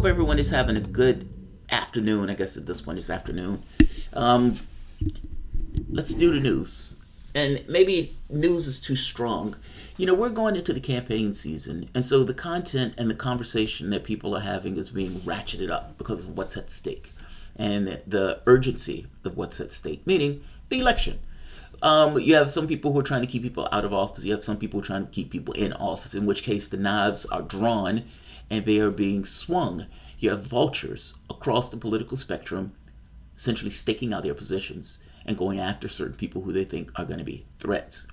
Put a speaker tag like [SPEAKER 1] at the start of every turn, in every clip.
[SPEAKER 1] hope everyone is having a good afternoon. I guess at this point it's afternoon. Let's do the news. And maybe news is too strong. You know, we're going into the campaign season, and so the content and the conversation that people are having is being ratcheted up because of what's at stake and the urgency of what's at stake, meaning the election. You have some people who are trying to keep people out of office. You have some people trying to keep people in office, in which case the knives are drawn and they are being swung. You have vultures across the political spectrum essentially staking out their positions and going after certain people who they think are going to be threats.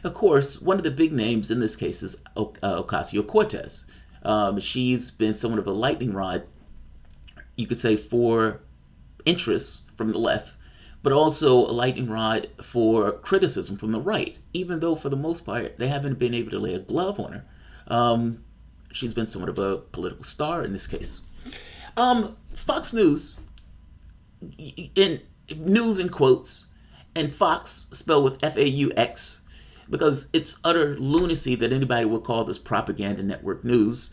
[SPEAKER 1] Of course, one of the big names in this case is Ocasio-Cortez. She's been somewhat of a lightning rod, you could say, for interests from the left, but also a lightning rod for criticism from the right, even though for the most part they haven't been able to lay a glove on her. She's been somewhat of a political star in this case. Fox News, in news in quotes, and Fox spelled with F-A-U-X, because it's utter lunacy that anybody would call this propaganda network news,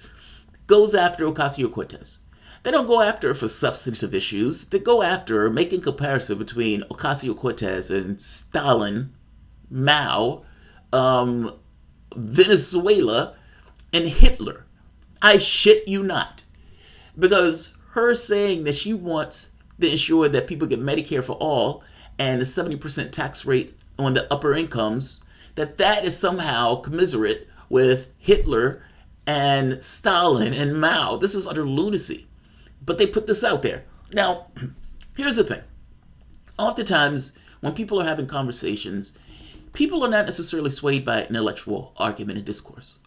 [SPEAKER 1] goes after Ocasio-Cortez. They don't go after her for substantive issues. They go after her making comparison between Ocasio-Cortez and Stalin, Mao, Venezuela, and Hitler. I shit you not. Because her saying that she wants to ensure that people get Medicare for all and the 70% tax rate on the upper incomes, that is somehow commiserate with Hitler and Stalin and Mao. This is utter lunacy. But they put this out there. Now, here's the thing. Oftentimes, when people are having conversations, people are not necessarily swayed by intellectual argument and discourse.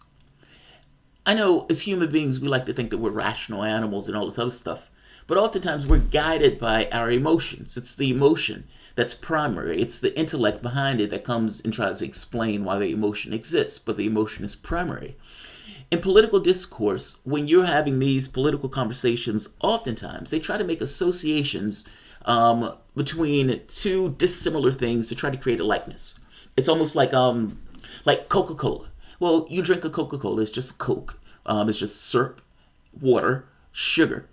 [SPEAKER 1] I know as human beings, we like to think that we're rational animals and all this other stuff. But oftentimes, we're guided by our emotions. It's the emotion that's primary. It's the intellect behind it that comes and tries to explain why the emotion exists. But the emotion is primary. In political discourse, when you're having these political conversations, oftentimes they try to make associations between two dissimilar things to try to create a likeness. It's almost like Coca-Cola. Well, you drink a Coca-Cola, it's just Coke. It's just syrup, water, sugar.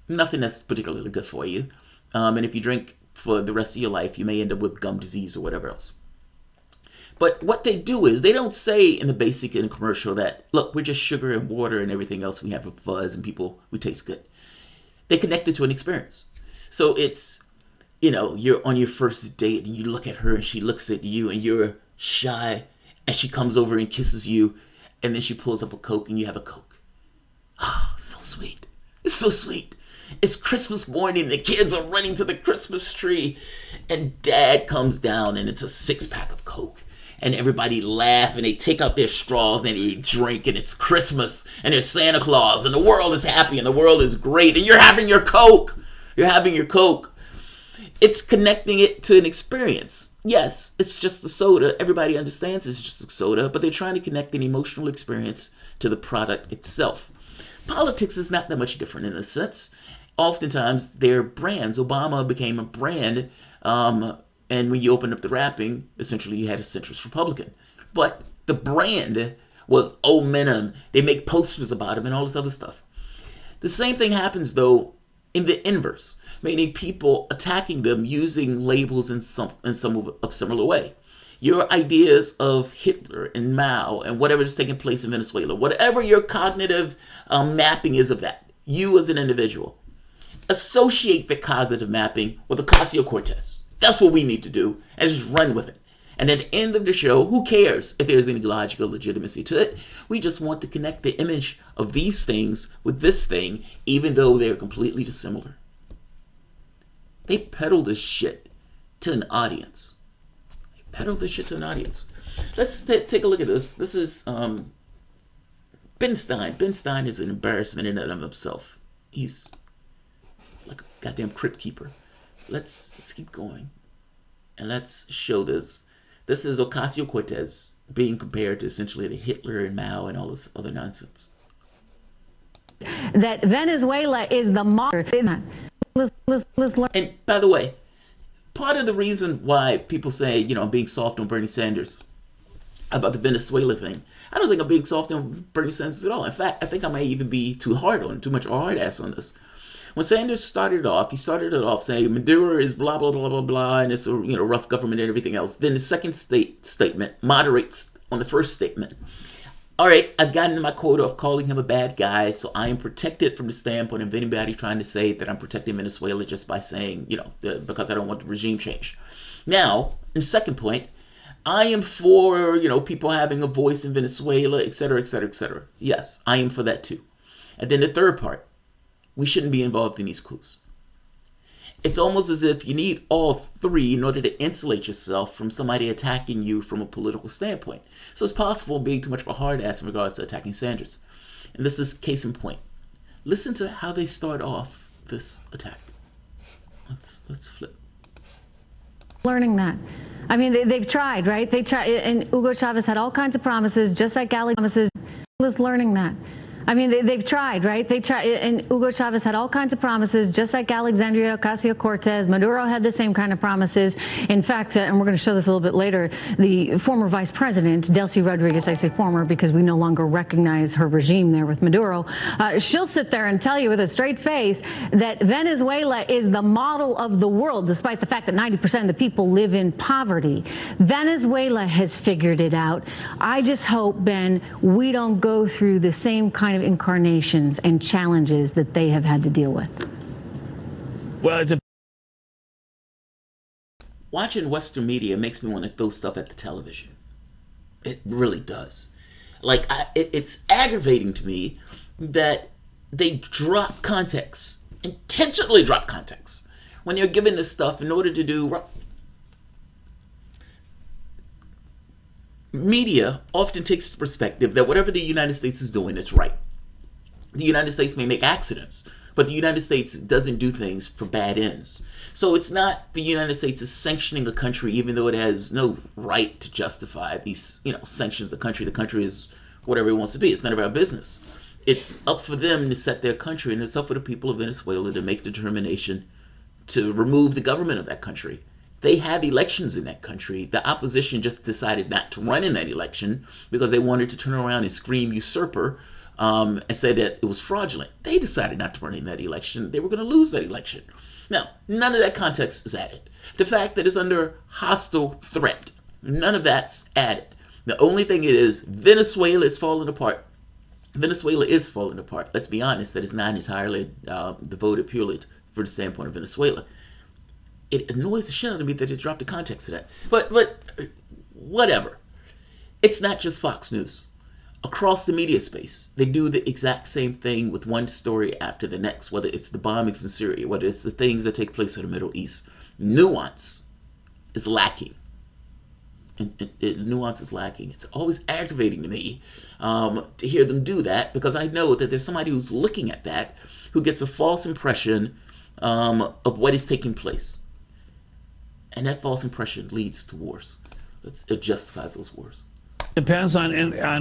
[SPEAKER 1] Nothing that's particularly good for you. And if you drink for the rest of your life, you may end up with gum disease or whatever else. But what they do is they don't say in the basic in the commercial that, look, we're just sugar and water and everything else. We have a fuzz and we taste good. They connect it to an experience. So it's, you're on your first date and you look at her and she looks at you and you're shy and she comes over and kisses you and then she pulls up a Coke and you have a Coke. Oh, so sweet. It's so sweet. It's Christmas morning. The kids are running to the Christmas tree and dad comes down and it's a 6-pack of Coke. And everybody laugh and they take out their straws and they drink and it's Christmas and there's Santa Claus and the world is happy and the world is great and you're having your Coke. You're having your Coke. It's connecting it to an experience. Yes, it's just the soda. Everybody understands it's just a soda, but they're trying to connect an emotional experience to the product itself. Politics is not that much different in this sense. Oftentimes, they're brands. Obama became a brand, and when you open up the wrapping, essentially you had a centrist Republican. But the brand was old Menem. They make posters about him and all this other stuff. The same thing happens, though, in the inverse, meaning people attacking them using labels in some of similar way. Your ideas of Hitler and Mao and whatever is taking place in Venezuela, whatever your cognitive mapping is of that, you as an individual, associate the cognitive mapping with Ocasio-Cortez. That's what we need to do, and just run with it. And at the end of the show, who cares if there's any logical legitimacy to it? We just want to connect the image of these things with this thing, even though they're completely dissimilar. They peddle this shit to an audience. Let's take a look at this. This is Ben Stein. Ben Stein is an embarrassment in and of himself. He's like a goddamn crypt keeper. Let's keep going. And let's show this. This is Ocasio-Cortez being compared to essentially to Hitler and Mao and all this other nonsense.
[SPEAKER 2] That Venezuela is the model.
[SPEAKER 1] And by the way, part of the reason why people say, I'm being soft on Bernie Sanders, about the Venezuela thing. I don't think I'm being soft on Bernie Sanders at all. In fact, I think I might even be too much of a hard ass on this. When Sanders started it off saying Maduro is blah blah blah blah blah, and it's a rough government and everything else. Then the second statement moderates on the first statement. All right, I've gotten my quota of calling him a bad guy, so I am protected from the standpoint of anybody trying to say that I'm protecting Venezuela just by saying, because I don't want the regime change. Now, in the second point, I am for, people having a voice in Venezuela, et cetera, et cetera, et cetera. Yes, I am for that too. And then the third part, we shouldn't be involved in these coups. It's almost as if you need all three in order to insulate yourself from somebody attacking you from a political standpoint. So it's possible being too much of a hard ass in regards to attacking Sanders. And this is case in point. Listen to how they start off this attack. Let's flip.
[SPEAKER 2] Learning that. I mean, they've tried, right? They tried, and Hugo Chavez had all kinds of promises, just like Ali promises. Was learning that. I mean, they've tried, right? They tried, and Hugo Chavez had all kinds of promises, just like Alexandria Ocasio-Cortez. Maduro had the same kind of promises. In fact, and we're going to show this a little bit later, the former vice president, Delcy Rodriguez, I say former because we no longer recognize her regime there with Maduro, she'll sit there and tell you with a straight face that Venezuela is the model of the world, despite the fact that 90% of the people live in poverty. Venezuela has figured it out. I just hope, Ben, we don't go through the same kind of incarnations and challenges that they have had to deal with.
[SPEAKER 1] Well, watching Western media makes me want to throw stuff at the television. It really does. Like, it's aggravating to me that they drop context, intentionally drop context, when you're given this stuff in order to do. Media often takes the perspective that whatever the United States is doing, it's right. The United States may make accidents, but the United States doesn't do things for bad ends. So it's not the United States is sanctioning a country, even though it has no right to justify these, sanctions of the country. The country is whatever it wants to be. It's none of our business. It's up for them to set their country, and it's up for the people of Venezuela to make the determination to remove the government of that country. They had elections in that country. The opposition just decided not to run in that election because they wanted to turn around and scream usurper and say that it was fraudulent. They decided not to run in that election. They were going to lose that election. Now, none of that context is added. The fact that it's under hostile threat, none of that's added. The only thing it is, Venezuela is falling apart. Venezuela is falling apart. Let's be honest, that is not entirely devoted purely for the standpoint of Venezuela. It annoys the shit out of me that they dropped the context of that. But whatever. It's not just Fox News. Across the media space, they do the exact same thing with one story after the next, whether it's the bombings in Syria, whether it's the things that take place in the Middle East. Nuance is lacking. Nuance is lacking. It's always aggravating to me to hear them do that, because I know that there's somebody who's looking at that who gets a false impression of what is taking place. And that false impression leads to wars. It justifies those wars.
[SPEAKER 3] Depends on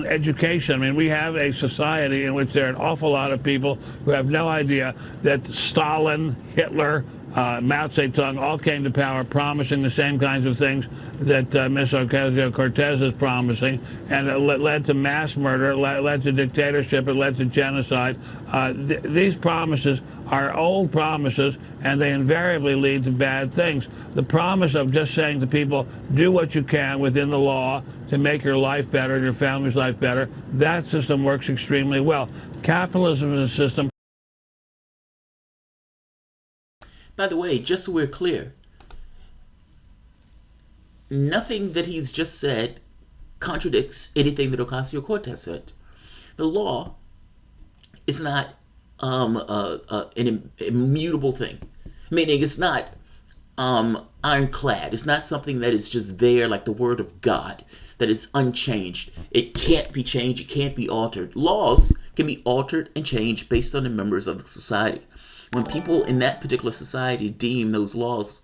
[SPEAKER 3] education. I mean, we have a society in which there are an awful lot of people who have no idea that Stalin, Hitler, Mao Zedong all came to power promising the same kinds of things that Ms. Ocasio-Cortez is promising, and it led to mass murder, led to dictatorship, it led to genocide. These promises are old promises, and they invariably lead to bad things. The promise of just saying to people, do what you can within the law to make your life better, your family's life better, that system works extremely well. Capitalism is a system.
[SPEAKER 1] By the way, just so we're clear, nothing that he's just said contradicts anything that Ocasio-Cortez said. The law is not an immutable thing, meaning it's not ironclad. It's not something that is just there like the word of God, that is unchanged. It can't be changed. It can't be altered. Laws can be altered and changed based on the members of the society. When people in that particular society deem those laws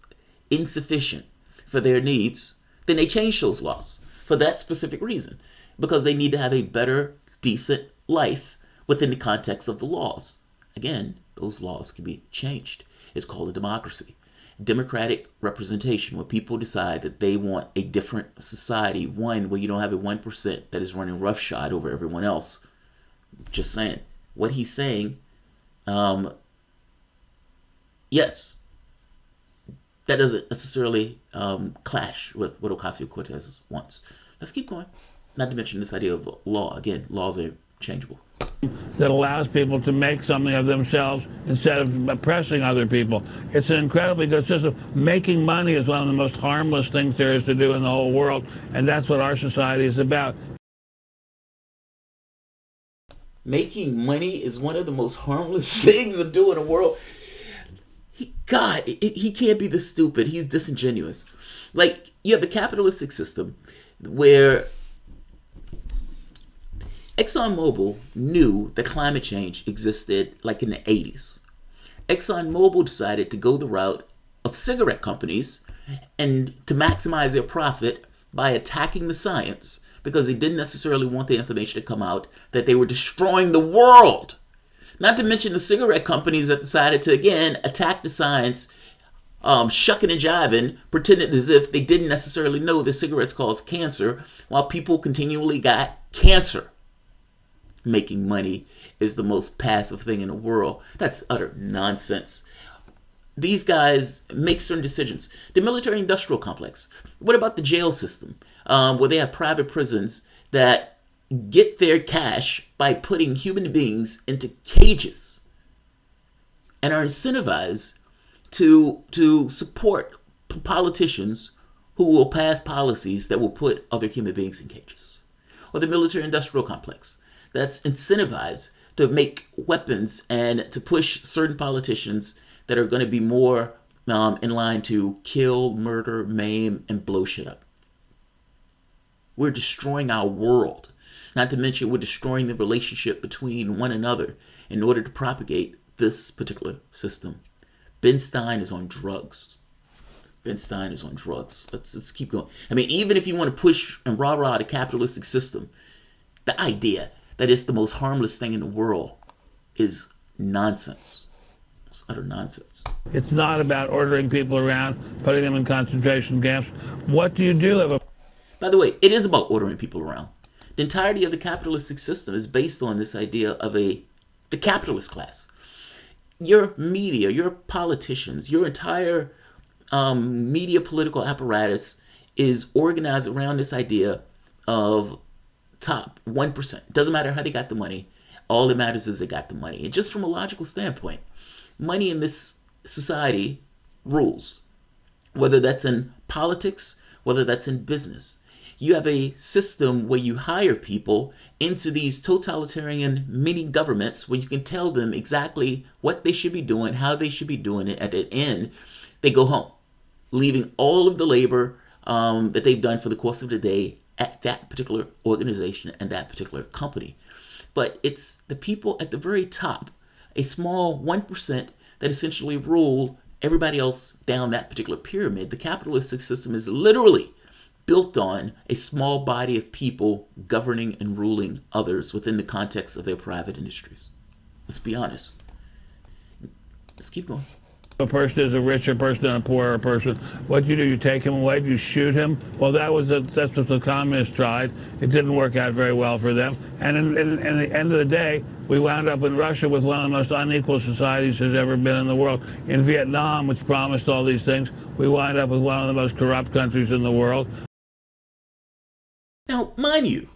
[SPEAKER 1] insufficient for their needs, then they change those laws for that specific reason, because they need to have a better, decent life within the context of the laws. Again, those laws can be changed. It's called a democracy. democratic representation, where people decide that they want a different society, one where you don't have a 1% that is running roughshod over everyone else. Just saying. What he's saying, yes, that doesn't necessarily clash with what Ocasio-Cortez wants. Let's keep going. Not to mention this idea of law. Again, laws are changeable.
[SPEAKER 3] That allows people to make something of themselves instead of oppressing other people. It's an incredibly good system. Making money is one of the most harmless things there is to do in the whole world, and that's what our society is about.
[SPEAKER 1] Making money is one of the most harmless things to do in the world. He can't be this stupid. He's disingenuous. Like, you have the capitalistic system where ExxonMobil knew that climate change existed like in the 80s. ExxonMobil decided to go the route of cigarette companies and to maximize their profit by attacking the science, because they didn't necessarily want the information to come out that they were destroying the world. Not to mention the cigarette companies that decided to, again, attack the science, shucking and jiving, pretending as if they didn't necessarily know that cigarettes cause cancer, while people continually got cancer. Making money is the most passive thing in the world. That's utter nonsense. These guys make certain decisions. The military-industrial complex. What about the jail system, where they have private prisons that get their cash by putting human beings into cages and are incentivized to support politicians who will pass policies that will put other human beings in cages? Or the military-industrial complex that's incentivized to make weapons and to push certain politicians that are going to be more in line to kill, murder, maim, and blow shit up. We're destroying our world. Not to mention we're destroying the relationship between one another in order to propagate this particular system. Ben Stein is on drugs. Ben Stein is on drugs. Let's keep going. I mean, even if you want to push and rah-rah the capitalistic system, the idea that it's the most harmless thing in the world is nonsense. It's utter nonsense.
[SPEAKER 3] It's not about ordering people around, putting them in concentration camps. What do you do?
[SPEAKER 1] By the way, it is about ordering people around. The entirety of the capitalistic system is based on this idea of the capitalist class. Your media, your politicians, your entire media political apparatus is organized around this idea of top 1%. Doesn't matter how they got the money. All that matters is they got the money. And just from a logical standpoint, money in this society rules. Whether that's in politics, whether that's in business. You have a system where you hire people into these totalitarian mini governments where you can tell them exactly what they should be doing, how they should be doing it. At the end, they go home, leaving all of the labor that they've done for the course of the day at that particular organization and that particular company. But it's the people at the very top, a small 1% that essentially rule everybody else down that particular pyramid. The capitalistic system is literally built on a small body of people governing and ruling others within the context of their private industries. Let's be honest. Let's keep going.
[SPEAKER 3] A person is a richer person and a poorer person. What do? You take him away? Do you shoot him? Well, that's what the communists tried. It didn't work out very well for them. And in the end of the day, we wound up in Russia with one of the most unequal societies there's ever been in the world. In Vietnam, which promised all these things, we wind up with one of the most corrupt countries in the world.
[SPEAKER 1] Now, mind you,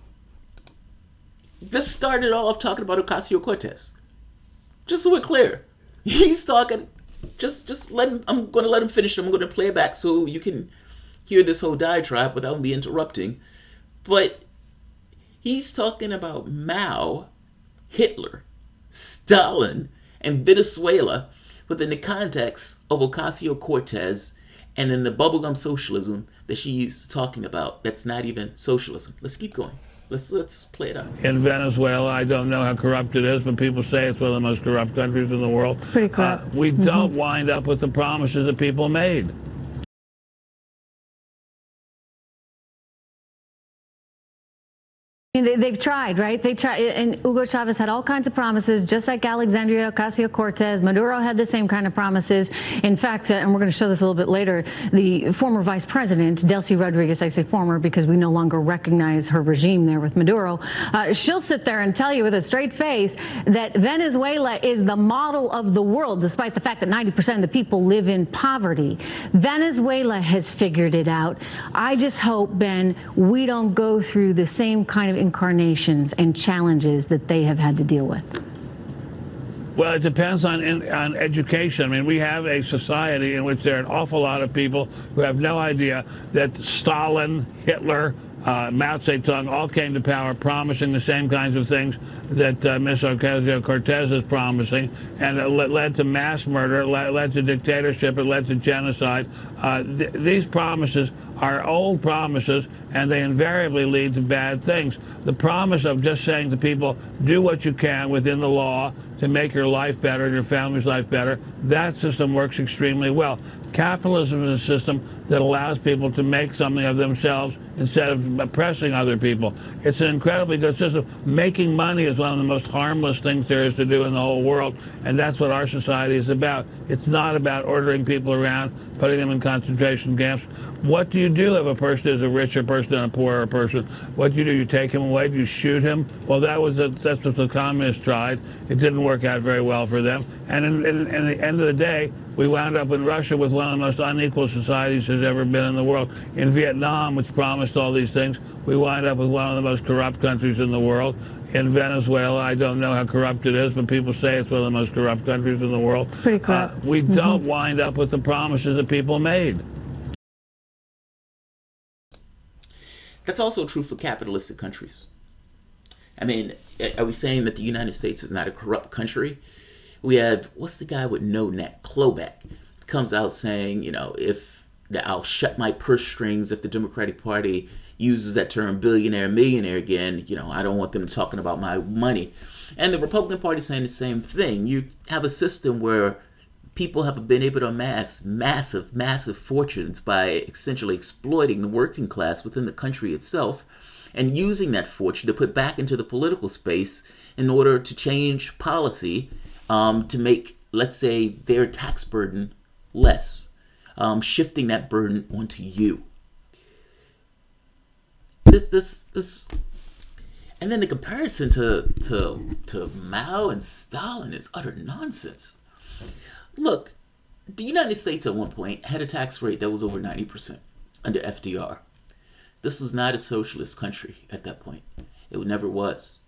[SPEAKER 1] this started off talking about Ocasio-Cortez. Just so we're clear, he's talking. Just let him. I'm going to let him finish. I'm going to play it back so you can hear this whole diatribe without me interrupting. But he's talking about Mao, Hitler, Stalin, and Venezuela within the context of Ocasio-Cortez and then the bubblegum socialism that she's talking about. That's not even socialism. Let's keep going. Let's play it out.
[SPEAKER 3] In Venezuela, I don't know how corrupt it is, but people say it's one of the most corrupt countries in the world.
[SPEAKER 2] Pretty corrupt.
[SPEAKER 3] We don't wind up with the promises that people made.
[SPEAKER 2] I mean, they've tried, right? They tried, and Hugo Chavez had all kinds of promises, just like Alexandria Ocasio-Cortez. Maduro had the same kind of promises. In fact, and we're going to show this a little bit later, the former vice president, Delcy Rodriguez, I say former because we no longer recognize her regime there with Maduro, she'll sit there and tell you with a straight face that Venezuela is the model of the world, despite the fact that 90% of the people live in poverty. Venezuela has figured it out. I just hope, Ben, we don't go through the same kind of incarnations and challenges that they have had to deal with.
[SPEAKER 3] Well, it depends on education. I mean, we have a society in which there are an awful lot of people who have no idea that Stalin, Hitler, Mao Zedong all came to power promising the same kinds of things that Ms. Ocasio-Cortez is promising, and it led to mass murder, it led to dictatorship, it led to genocide. These promises are old promises, and they invariably lead to bad things. The promise of just saying to people, do what you can within the law to make your life better and your family's life better, that system works extremely well. Capitalism is a system that allows people to make something of themselves instead of oppressing other people. It's an incredibly good system. Making money is one of the most harmless things there is to do in the whole world, and that's what our society is about. It's not about ordering people around, putting them in concentration camps. What do you do if a person is a richer person and a poorer person? What do? You take him away? Do you shoot him? Well, that's what the communists tried. It didn't work out very well for them. And in the end of the day, we wound up in Russia with one of the most unequal societies there's ever been in the world. In Vietnam, which promised all these things, we wind up with one of the most corrupt countries in the world. In Venezuela, I don't know how corrupt it is, but people say it's one of the most corrupt countries in the world.
[SPEAKER 2] Pretty corrupt.
[SPEAKER 3] We don't wind up with the promises that people made.
[SPEAKER 1] That's also true for capitalistic countries. I mean, are we saying that the United States is not a corrupt country? We have, what's the guy with no neck, Klobuchar, comes out saying, if I'll shut my purse strings if the Democratic Party uses that term billionaire, millionaire again, I don't want them talking about my money. And the Republican Party saying the same thing. You have a system where people have been able to amass massive fortunes by essentially exploiting the working class within the country itself and using that fortune to put back into the political space in order to change policy to make, let's say, their tax burden less, shifting that burden onto you. This, and then the comparison to Mao and Stalin is utter nonsense. Look, the United States at one point had a tax rate that was over 90% under FDR. This was not a socialist country at that point. It never was.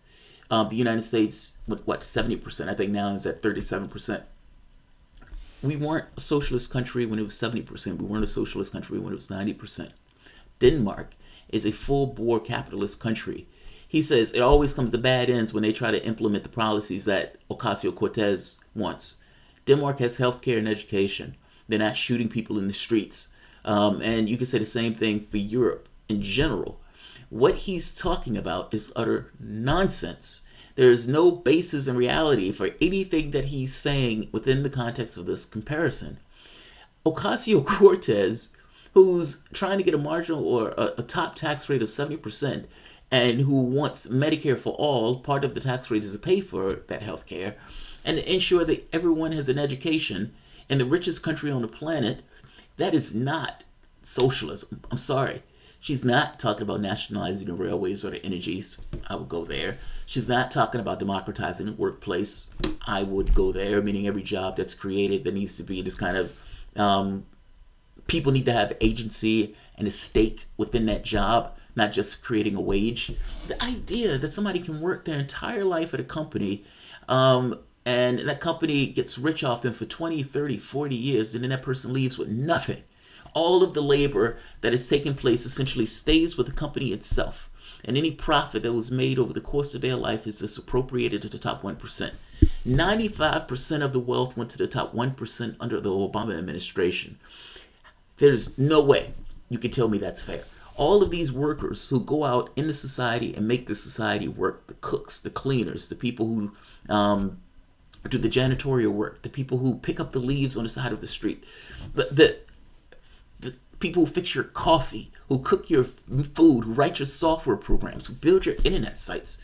[SPEAKER 1] The United States, with 70%? I think now is at 37%. We weren't a socialist country when it was 70%. We weren't a socialist country when it was 90%. Denmark is a full-bore capitalist country. He says it always comes to bad ends when they try to implement the policies that Ocasio-Cortez wants. Denmark has healthcare and education. They're not shooting people in the streets. And you can say the same thing for Europe in general. What he's talking about is utter nonsense. There is no basis in reality for anything that he's saying within the context of this comparison. Ocasio-Cortez, who's trying to get a marginal or a top tax rate of 70%, and who wants Medicare for all, part of the tax rate is to pay for that health care, and to ensure that everyone has an education in the richest country on the planet, that is not socialism. I'm sorry. She's not talking about nationalizing the railways or the energies. I would go there. She's not talking about democratizing the workplace. I would go there, meaning every job that's created, there needs to be this kind of, people need to have agency and a stake within that job, not just creating a wage. The idea that somebody can work their entire life at a company, and that company gets rich off them for 20, 30, 40 years, and then that person leaves with nothing. All of the labor that is taking place essentially stays with the company itself. And any profit that was made over the course of their life is just appropriated to the top 1%. 95% of the wealth went to the top 1% under the Obama administration. There's no way you can tell me that's fair. All of these workers who go out in the society and make the society work, the cooks, the cleaners, the people who do the janitorial work, the people who pick up the leaves on the side of the street, the people who fix your coffee, who cook your food, who write your software programs, who build your internet sites.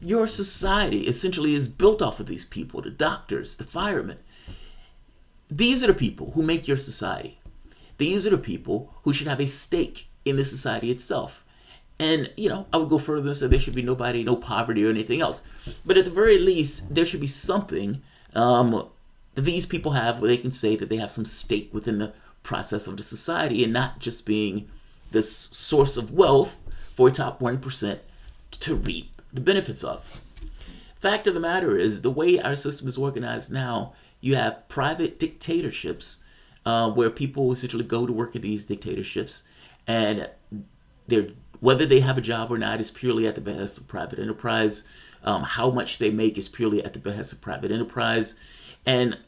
[SPEAKER 1] Your society essentially is built off of these people, the doctors, the firemen. These are the people who make your society. These are the people who should have a stake in the society itself. And, I would go further and say there should be no poverty or anything else. But at the very least, there should be something that these people have where they can say that they have some stake within the process of the society and not just being this source of wealth for a top 1% to reap the benefits of. Fact of the matter is, the way our system is organized now, you have private dictatorships where people essentially go to work at these dictatorships, and whether they have a job or not is purely at the behest of private enterprise. How much they make is purely at the behest of private enterprise. And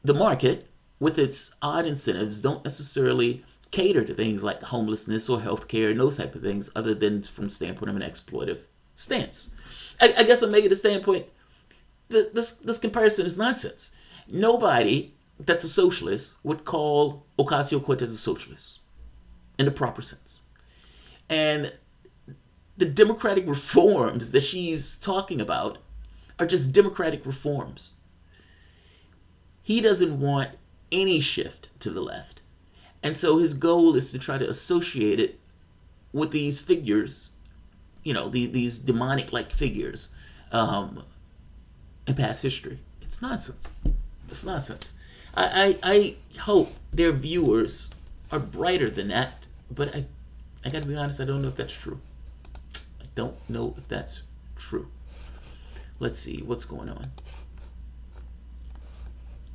[SPEAKER 1] the market, with its odd incentives, don't necessarily cater to things like homelessness or healthcare and those type of things, other than from the standpoint of an exploitive stance. I guess I'm making a standpoint. This comparison is nonsense. Nobody that's a socialist would call Ocasio-Cortez a socialist in the proper sense. And the democratic reforms that she's talking about are just democratic reforms. He doesn't want any shift to the left. And so his goal is to try to associate it with these figures, these demonic-like figures in past history. It's nonsense. It's nonsense. I hope their viewers are brighter than that, but I gotta be honest, I don't know if that's true. I don't know if that's true. Let's see, what's going on?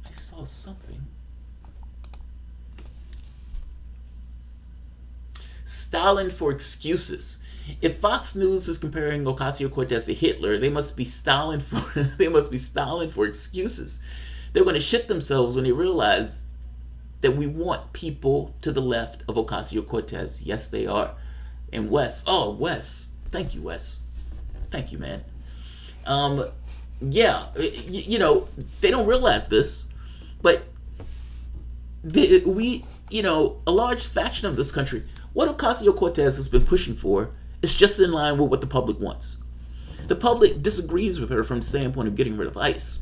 [SPEAKER 1] I saw something. Stalin for excuses. If Fox News is comparing Ocasio-Cortez to Hitler, they must be Stalin for excuses. They're going to shit themselves when they realize that we want people to the left of Ocasio-Cortez. Yes, they are. And Wes. Oh, Wes. Thank you, Wes. Thank you, man. Yeah, they don't realize this, but a large faction of this country, what Ocasio-Cortez has been pushing for is just in line with what the public wants. The public disagrees with her from the standpoint of getting rid of ICE.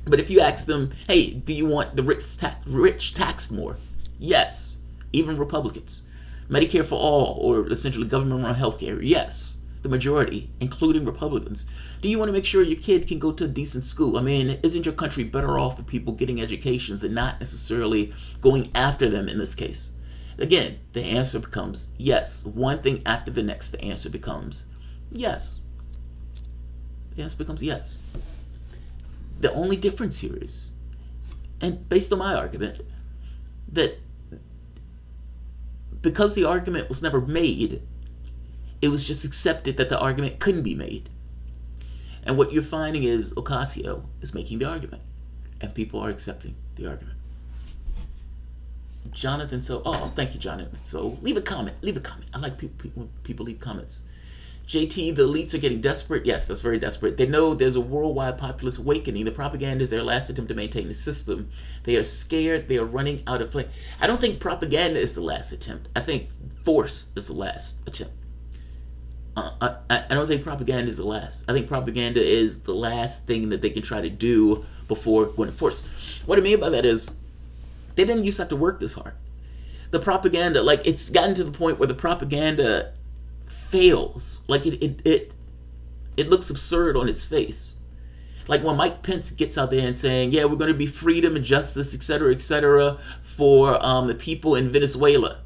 [SPEAKER 1] But if you ask them, hey, do you want the rich taxed more? Yes, even Republicans. Medicare for all, or essentially government-run healthcare? Yes, the majority, including Republicans. Do you want to make sure your kid can go to a decent school? I mean, isn't your country better off with people getting educations and not necessarily going after them in this case? Again, the answer becomes yes. One thing after the next, the answer becomes yes. The answer becomes yes. The only difference here is, and based on my argument, that because the argument was never made, it was just accepted that the argument couldn't be made. And what you're finding is Ocasio is making the argument, and people are accepting the argument. Jonathan, thank you, Jonathan. So leave a comment. I like when people leave comments. JT, the elites are getting desperate. Yes, that's very desperate. They know there's a worldwide populist awakening. The propaganda is their last attempt to maintain the system. They are scared. They are running out of play. I don't think propaganda is the last attempt. I think force is the last attempt. I don't think propaganda is the last. I think propaganda is the last thing that they can try to do before going to force. What I mean by that is they didn't used to have to work this hard. The propaganda, it's gotten to the point where the propaganda fails. It looks absurd on its face. Like when Mike Pence gets out there and saying, yeah, we're going to be freedom and justice, etc., for the people in Venezuela.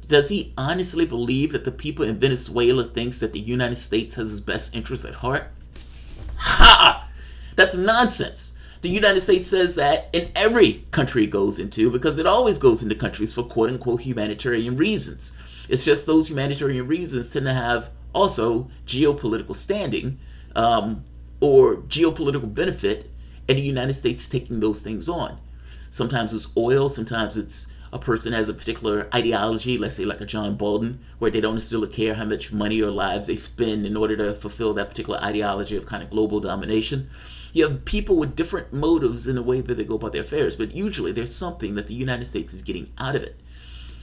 [SPEAKER 1] Does he honestly believe that the people in Venezuela thinks that the United States has his best interests at heart? Ha! That's nonsense. The United States says that in every country it goes into, because it always goes into countries for quote-unquote humanitarian reasons. It's just those humanitarian reasons tend to have also geopolitical standing or geopolitical benefit, and the United States taking those things on. Sometimes it's oil, sometimes it's a person has a particular ideology, let's say like a John Bolton, where they don't necessarily care how much money or lives they spend in order to fulfill that particular ideology of kind of global domination. You have people with different motives in the way that they go about their affairs, but usually there's something that the United States is getting out of it.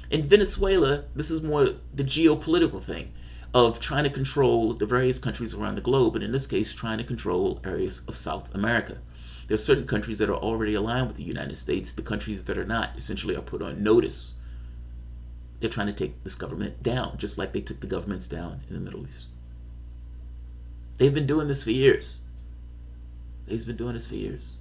[SPEAKER 1] In Venezuela, this is more the geopolitical thing of trying to control the various countries around the globe, and in this case, trying to control areas of South America. There are certain countries that are already aligned with the United States. The countries that are not essentially are put on notice. They're trying to take this government down, just like they took the governments down in the Middle East. They've been doing this for years. They've been doing this for years.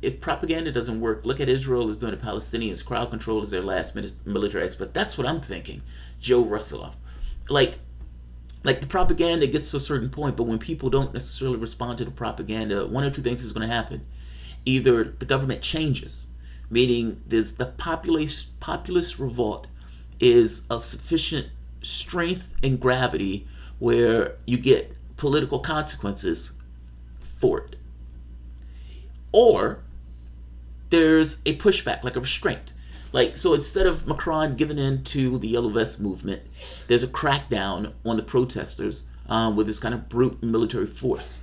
[SPEAKER 1] If propaganda doesn't work, look at Israel is doing the Palestinians. Crowd control is their last military expert. That's what I'm thinking. Joe Russoff. Like the propaganda gets to a certain point, but when people don't necessarily respond to the propaganda, one or two things is going to happen. Either the government changes, meaning there's the populist revolt is of sufficient strength and gravity where you get political consequences for it. Or there's a pushback, like a restraint. So instead of Macron giving in to the Yellow Vest movement, there's a crackdown on the protesters with this kind of brute military force.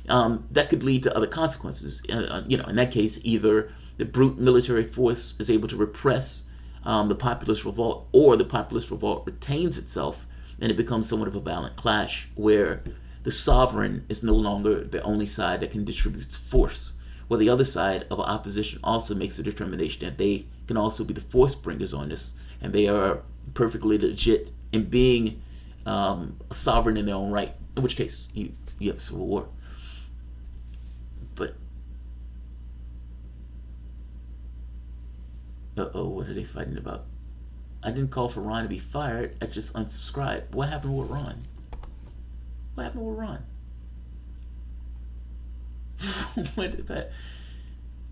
[SPEAKER 1] That could lead to other consequences. In that case, either the brute military force is able to repress the populist revolt, or the populist revolt retains itself and it becomes somewhat of a violent clash where the sovereign is no longer the only side that can distribute force. Well, the other side of opposition also makes a determination that they can also be the force bringers on this, and they are perfectly legit in being a sovereign in their own right, in which case you have civil war. But, what are they fighting about? I didn't call for Ron to be fired, I just unsubscribed. What happened with Ron? What happened with Ron?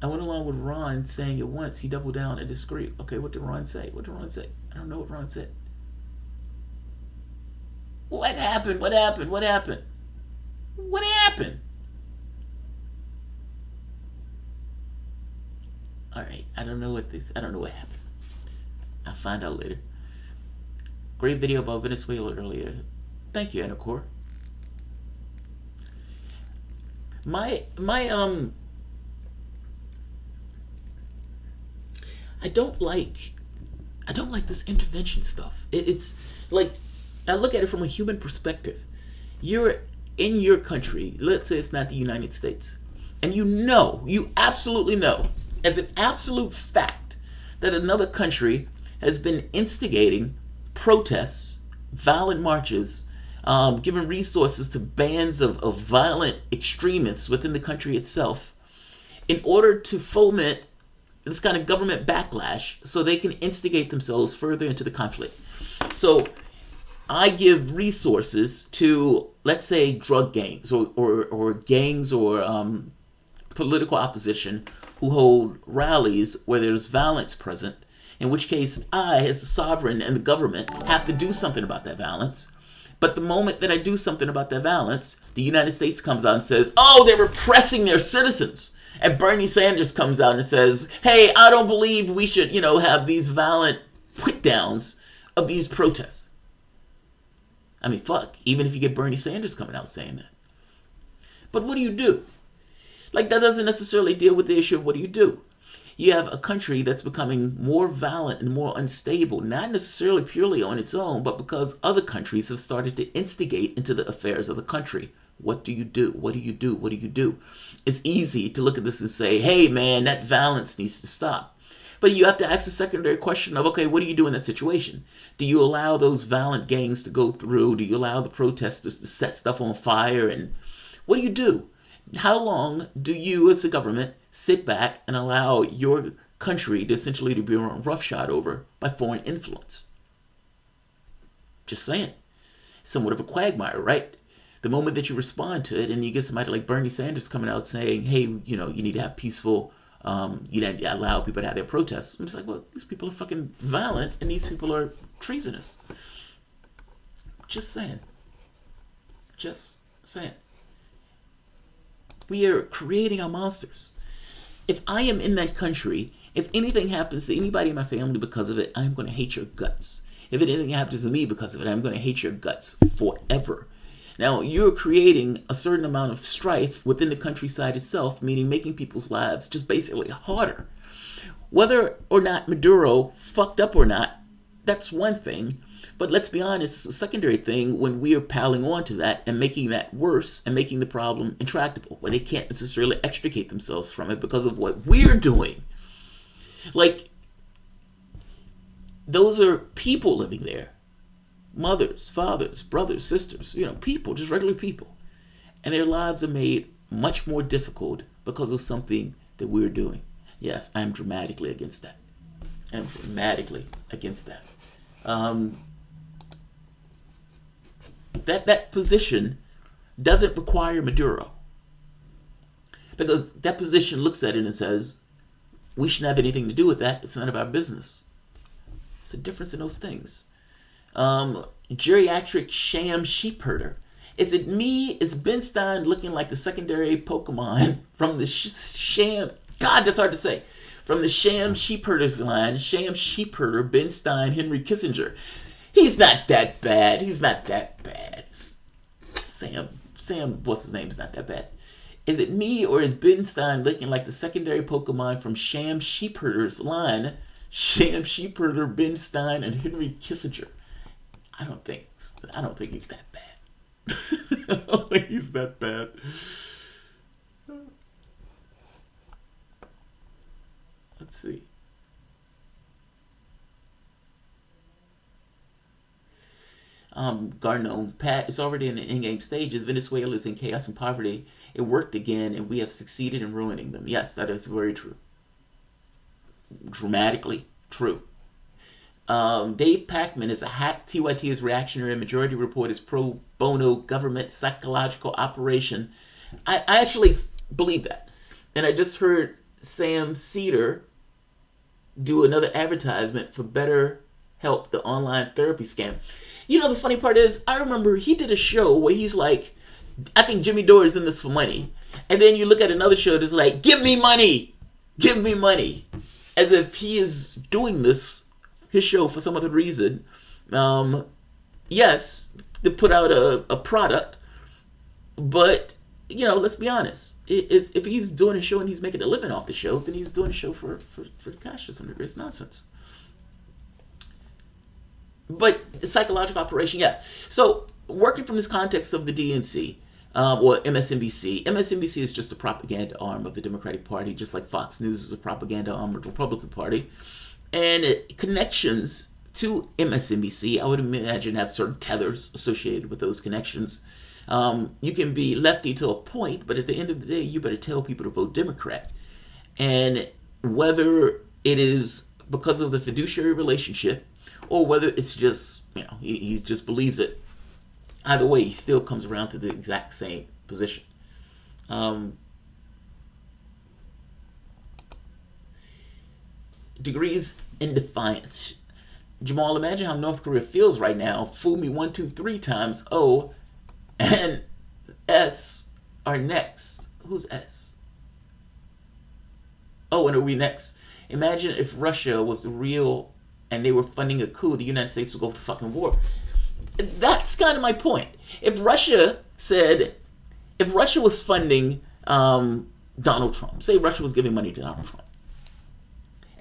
[SPEAKER 1] I went along with Ron saying it once. He doubled down and disagreed. Okay, what did Ron say? I don't know what Ron said. What happened? Alright, I don't know what happened. I'll find out later. Great video about Venezuela earlier. Thank you, Anacor. I don't like this intervention stuff. It's like, I look at it from a human perspective. You're in your country, let's say it's not the United States, and you absolutely know, as an absolute fact, that another country has been instigating protests, violent marches, giving resources to bands of violent extremists within the country itself in order to foment this kind of government backlash so they can instigate themselves further into the conflict. So I give resources to, let's say, drug gangs or gangs or political opposition who hold rallies where there's violence present, in which case I, as the sovereign and the government, have to do something about that violence. But the moment that I do something about that violence, the United States comes out and says, oh, they're repressing their citizens. And Bernie Sanders comes out and says, hey, I don't believe we should, have these violent put downs of these protests. I mean, fuck, even if you get Bernie Sanders coming out saying that. But what do you do? That doesn't necessarily deal with the issue of what do you do. You have a country that's becoming more violent and more unstable, not necessarily purely on its own, but because other countries have started to instigate into the affairs of the country. What do you do? What do you do? What do you do? It's easy to look at this and say, hey, man, that violence needs to stop. But you have to ask the secondary question of, okay, what do you do in that situation? Do you allow those violent gangs to go through? Do you allow the protesters to set stuff on fire? And what do you do? How long do you, as a government, sit back and allow your country to essentially be roughshod over by foreign influence? Just saying. Somewhat of a quagmire, right? The moment that you respond to it and you get somebody like Bernie Sanders coming out saying, hey, you need to have peaceful, you need to allow people to have their protests. I'm just like, well, these people are fucking violent and these people are treasonous. Just saying. We are creating our monsters. If I am in that country, if anything happens to anybody in my family because of it, I'm going to hate your guts. If anything happens to me because of it, I'm going to hate your guts forever. Now, you're creating a certain amount of strife within the countryside itself, meaning making people's lives just basically harder. Whether or not Maduro fucked up or not, that's one thing. But let's be honest, it's a secondary thing when we are piling on to that and making that worse and making the problem intractable, where they can't necessarily extricate themselves from it because of what we're doing. Like, those are people living there. Mothers, fathers, brothers, sisters, people, just regular people. And their lives are made much more difficult because of something that we're doing. Yes, I'm dramatically against that. I'm dramatically against that. That position doesn't require Maduro. Because that position looks at it and says, we shouldn't have anything to do with that. It's none of our business. It's a difference in those things. Geriatric sham sheep herder. Is it me? Is Ben Stein looking like the secondary Pokemon from the sham? God, that's hard to say. From the sham sheep herders line, sham sheep herder Ben Stein, Henry Kissinger. He's not that bad. He's not that bad. Sam, what's his name? Is not that bad. Is it me or is Ben Stein looking like the secondary Pokemon from sham sheep herders line, sham sheep herder Ben Stein and Henry Kissinger? I don't think he's that bad. I don't think he's that bad. Let's see. Garno, Pat, it's already in the in-game stages. Venezuela is in chaos and poverty. It worked again, and we have succeeded in ruining them. Yes, that is very true. Dramatically true. Dave Packman is a hack. TYT is reactionary. Majority Report is pro bono government psychological operation. I actually believe that. And I just heard Sam Cedar do another advertisement for Better Help, the online therapy scam. The funny part is, I remember he did a show where he's like, I think Jimmy Dore is in this for money. And then you look at another show that's like, give me money. Give me money. As if he is doing this, his show, for some other reason. Yes, to put out a product. But, let's be honest. If he's doing a show and he's making a living off the show, then he's doing a show for cash to some degree. It's nonsense. But psychological operation, yeah. So working from this context of the DNC, or MSNBC. MSNBC is just a propaganda arm of the Democratic Party, just like Fox News is a propaganda arm of the Republican Party. And connections to MSNBC, I would imagine, have certain tethers associated with those connections. You can be lefty to a point, but at the end of the day, you better tell people to vote Democrat. And whether it is because of the fiduciary relationship, or whether it's just, he just believes it. Either way, he still comes around to the exact same position. Degrees in defiance. Jamal, imagine how North Korea feels right now. Fool me 1, 2, 3 times. O and S are next. Who's S? Oh, and are we next? Imagine if Russia was real and they were funding a coup, the United States would go to fucking war. That's kind of my point. If Russia was funding Donald Trump, say Russia was giving money to Donald Trump,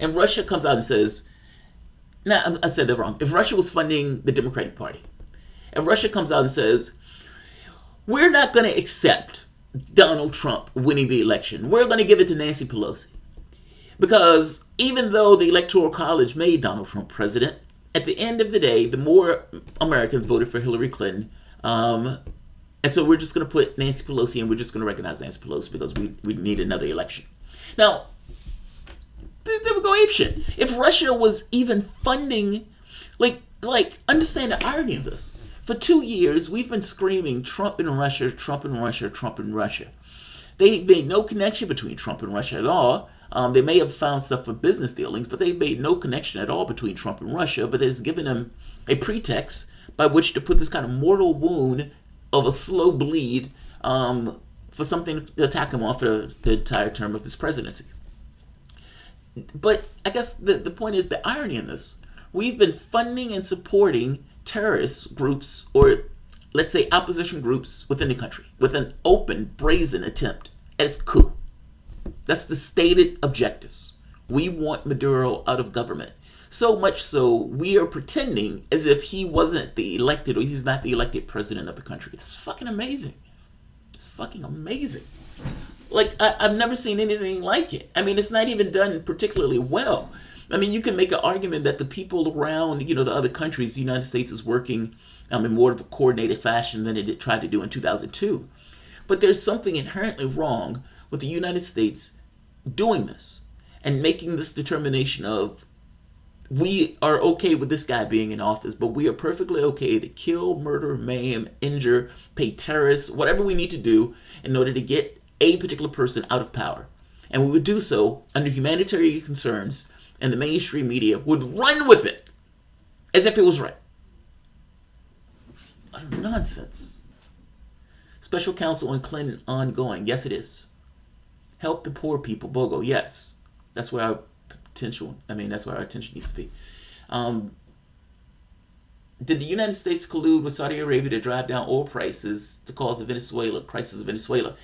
[SPEAKER 1] and Russia comes out and says, I said that wrong. If Russia was funding the Democratic Party, and Russia comes out and says, we're not going to accept Donald Trump winning the election. We're going to give it to Nancy Pelosi. Because even though the Electoral College made Donald Trump president, at the end of the day, the more Americans voted for Hillary Clinton. And so we're just going to put Nancy Pelosi and we're just going to recognize Nancy Pelosi because we need another election. Now, they would go apeshit. If Russia was even funding, understand the irony of this. For 2 years, we've been screaming Trump and Russia, Trump and Russia, Trump and Russia. They made no connection between Trump and Russia at all. They may have found stuff for business dealings, but they made no connection at all between Trump and Russia, but it's given them a pretext by which to put this kind of mortal wound of a slow bleed for something to attack him on for the entire term of his presidency. But I guess the point is the irony in this. We've been funding and supporting terrorist groups or let's say, opposition groups within the country with an open, brazen attempt at its coup. That's the stated objectives. We want Maduro out of government. So much so, we are pretending as if he wasn't the elected, or he's not the elected president of the country. It's fucking amazing. It's fucking amazing. Like, I've never seen anything like it. I mean, it's not even done particularly well. I mean, you can make an argument that the people around, the other countries, the United States is working in more of a coordinated fashion than it tried to do in 2002. But there's something inherently wrong with the United States doing this and making this determination of, we are okay with this guy being in office, but we are perfectly okay to kill, murder, maim, injure, pay terrorists, whatever we need to do in order to get a particular person out of power. And we would do so under humanitarian concerns, and the mainstream media would run with it as if it was right. Utter nonsense. Special counsel on Clinton ongoing. Yes, it is. Help the poor people. BOGO. Yes. That's where our that's where our attention needs to be. Did the United States collude with Saudi Arabia to drive down oil prices to cause the crisis of Venezuela?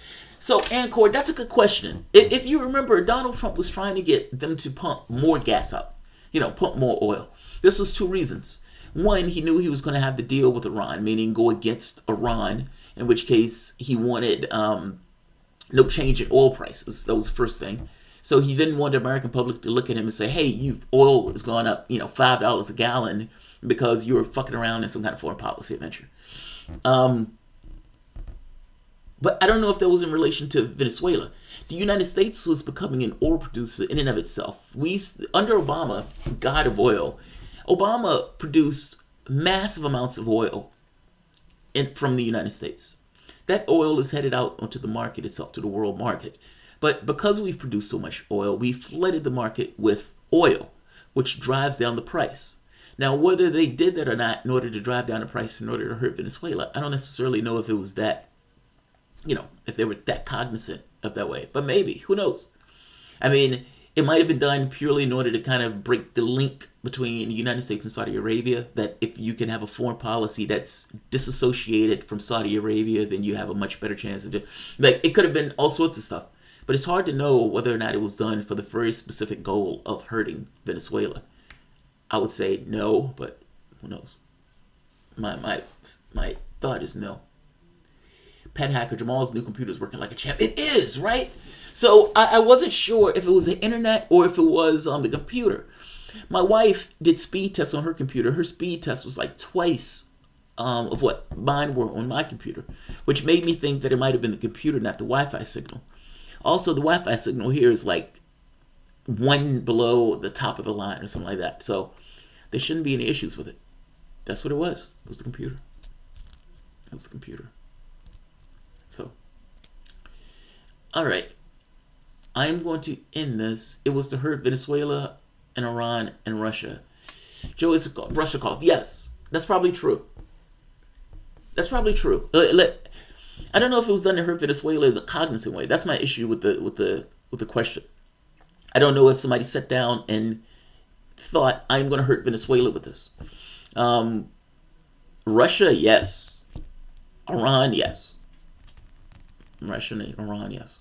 [SPEAKER 1] So, Anchor, that's a good question. If you remember, Donald Trump was trying to get them to pump more gas out, pump more oil. This was two reasons. One, he knew he was going to have to deal with Iran, meaning go against Iran, in which case he wanted no change in oil prices. That was the first thing. So he didn't want the American public to look at him and say, hey, oil has gone up, $5 a gallon because you were fucking around in some kind of foreign policy adventure. But I don't know if that was in relation to Venezuela. The United States was becoming an oil producer in and of itself. Under Obama, god of oil, Obama produced massive amounts of oil from the United States. That oil is headed out onto the market itself, to the world market. But because we've produced so much oil, we flooded the market with oil, which drives down the price. Now, whether they did that or not in order to drive down the price in order to hurt Venezuela, I don't necessarily know if it was that, if they were that cognizant of that way. But maybe, who knows? I mean, it might have been done purely in order to kind of break the link between the United States and Saudi Arabia, that if you can have a foreign policy that's disassociated from Saudi Arabia, then you have a much better chance of it. Like, it could have been all sorts of stuff. But it's hard to know whether or not it was done for the very specific goal of hurting Venezuela. I would say no, but who knows? My thought is no. Pet hacker, Jamal's new computer is working like a champ. It is, right? So I wasn't sure if it was the internet or if it was the computer. My wife did speed tests on her computer. Her speed test was like twice of what mine were on my computer, which made me think that it might have been the computer, not the Wi-Fi signal. Also, the Wi-Fi signal here is like one below the top of the line or something like that. So there shouldn't be any issues with it. That's what it was. It was the computer. It was the computer. So, all right. I'm going to end this. It was to hurt Venezuela and Iran and Russia. Joe is Russia called. Yes, that's probably true. That's probably true. I don't know if it was done to hurt Venezuela in a cognizant way. That's my issue with the question. I don't know if somebody sat down and thought, I'm going to hurt Venezuela with this. Russia, yes. Iran, yes. Russia and Iran, yes.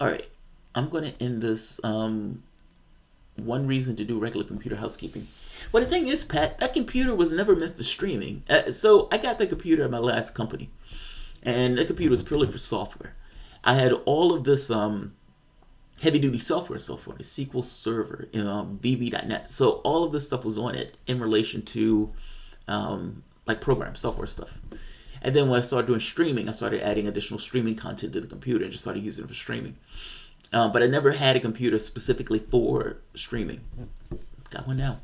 [SPEAKER 1] All right. I'm going to end this. One reason to do regular computer housekeeping. Well, the thing is, Pat, that computer was never meant for streaming. So I got that computer at my last company. And that computer was purely for software. I had all of this heavy-duty software, the SQL Server, VB.net. So all of this stuff was on it in relation to like program software stuff. And then when I started doing streaming, I started adding additional streaming content to the computer and just started using it for streaming. But I never had a computer specifically for streaming. Got one now.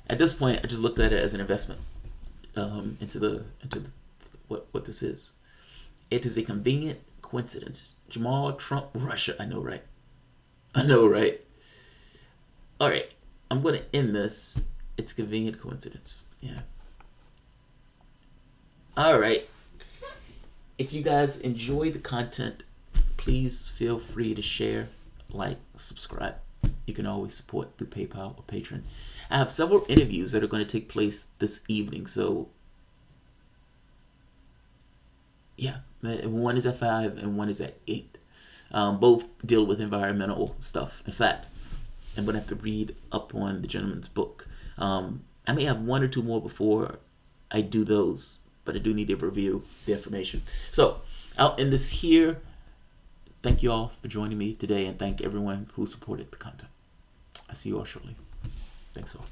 [SPEAKER 1] At this point, I just looked at it as an investment into what this is. It is a convenient coincidence. Jamarl Trump, Russia. I know, right? All right. I'm going to end this. It's a convenient coincidence. Yeah. All right. If you guys enjoy the content, please feel free to share, like, subscribe. you can always support through PayPal or Patreon. I have several interviews that are going to take place this evening. So, yeah, one is at 5 and one is at 8. Both deal with environmental stuff. In fact, I'm going to have to read up on the gentleman's book. I may have one or two more before I do those, but I do need to review the information. So, I'll end this here. Thank you all for joining me today, and thank everyone who supported the content. I'll see you all shortly. Thanks all.